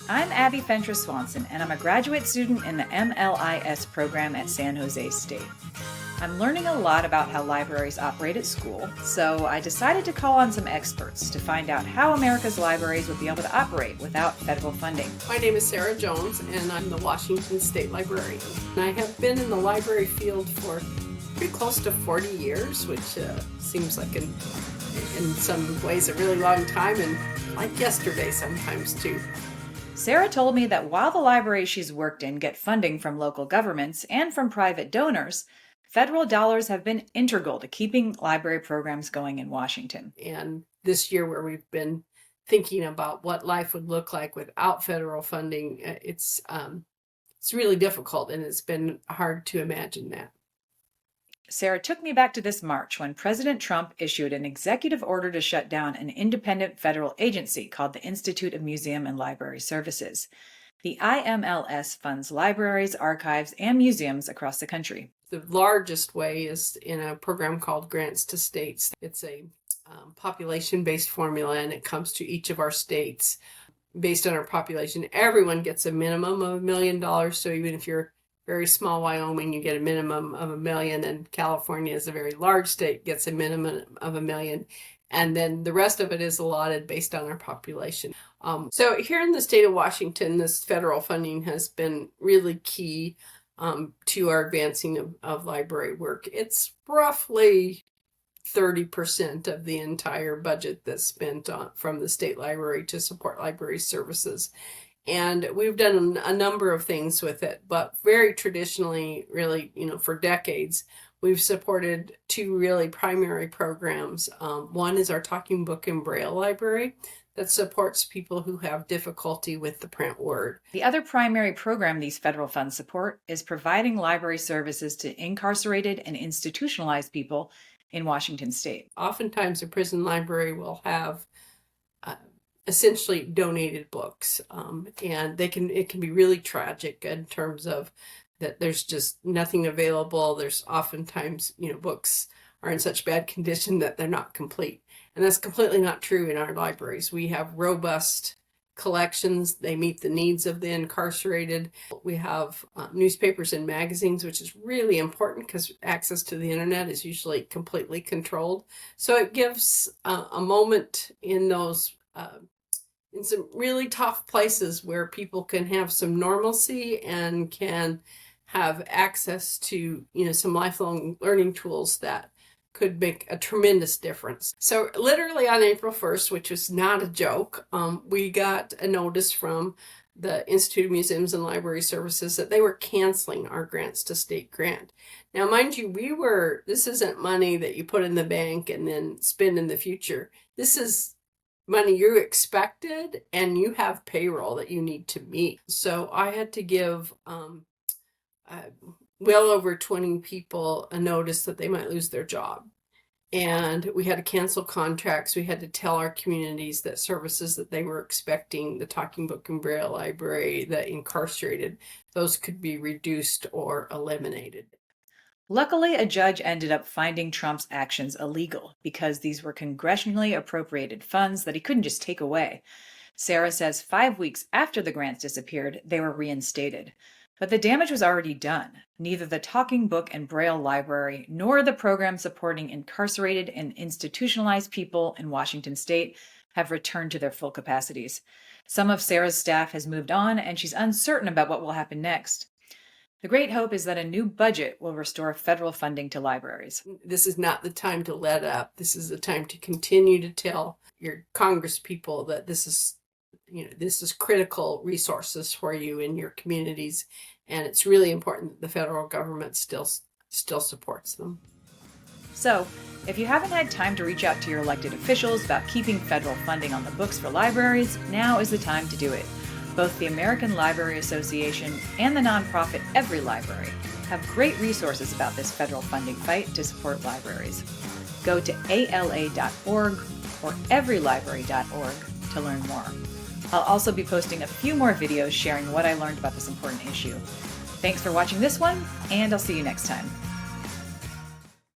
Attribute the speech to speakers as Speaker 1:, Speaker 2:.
Speaker 1: I'm Abbie Fentress Swanson, and I'm a graduate student in the MLIS program at San José State. I'm learning a lot about how libraries operate at school, so I decided to call on some experts to find out how America's libraries would be able to operate without federal funding.
Speaker 2: My name is Sara Jones, and I'm the Washington State Librarian. And I have been in the library field for pretty close to 40 years, which seems like in some ways a really long time, and like yesterday sometimes too.
Speaker 1: Sara told me that while the libraries she's worked in get funding from local governments and from private donors, federal dollars have been integral to keeping library programs going in Washington.
Speaker 2: And this year, where we've been thinking about what life would look like without federal funding, it's really difficult, and it's been hard to imagine that.
Speaker 1: Sara took me back to this March when President Trump issued an executive order to shut down an independent federal agency called the Institute of Museum and Library Services. The IMLS funds libraries, archives, and museums across the country.
Speaker 2: The largest way is in a program called Grants to States. It's a population-based formula, and it comes to each of our states based on our population. Everyone gets a minimum of $1 million, so even if you're very small Wyoming, you get a minimum of $1 million, and California is a very large state, gets a minimum of $1 million. And then the rest of it is allotted based on our population. So here in the state of Washington, this federal funding has been really key to our advancing of library work. It's roughly 30% of the entire budget that's spent from the state library to support library services. And we've done a number of things with it, but very traditionally, really, for decades, we've supported two really primary programs. One is our Talking Book and Braille library that supports people who have difficulty with the print word.
Speaker 1: The other primary program these federal funds support is providing library services to incarcerated and institutionalized people in Washington state.
Speaker 2: Oftentimes, a prison library will have essentially donated books, and it can be really tragic in terms of that there's just nothing available. There's oftentimes, books are in such bad condition that they're not complete. And that's completely not true in our libraries. We have robust collections. They meet the needs of the incarcerated. We have newspapers and magazines, which is really important because access to the internet is usually completely controlled. So it gives a moment in those in some really tough places where people can have some normalcy and can have access to, some lifelong learning tools that could make a tremendous difference. So literally on April 1st, which was not a joke, we got a notice from the Institute of Museums and Library Services that they were canceling our Grants to State grant. Now, mind you, this isn't money that you put in the bank and then spend in the future. This is money you expected, and you have payroll that you need to meet. So I had to give well over 20 people a notice that they might lose their job. And we had to cancel contracts. We had to tell our communities that services that they were expecting, the Talking Book and Braille Library, the incarcerated, those could be reduced or eliminated.
Speaker 1: Luckily, a judge ended up finding Trump's actions illegal because these were congressionally appropriated funds that he couldn't just take away. Sara says 5 weeks after the grants disappeared, they were reinstated. But the damage was already done. Neither the Talking Book and Braille Library nor the program supporting incarcerated and institutionalized people in Washington state have returned to their full capacities. Some of Sara's staff has moved on, and she's uncertain about what will happen next. The great hope is that a new budget will restore federal funding to libraries.
Speaker 2: This is not the time to let up. This is the time to continue to tell your Congress people that this is critical resources for you in your communities, and it's really important that the federal government still supports them.
Speaker 1: So, if you haven't had time to reach out to your elected officials about keeping federal funding on the books for libraries, now is the time to do it. Both the American Library Association and the nonprofit Every Library have great resources about this federal funding fight to support libraries. Go to ala.org or everylibrary.org to learn more. I'll also be posting a few more videos sharing what I learned about this important issue. Thanks for watching this one, and I'll see you next time.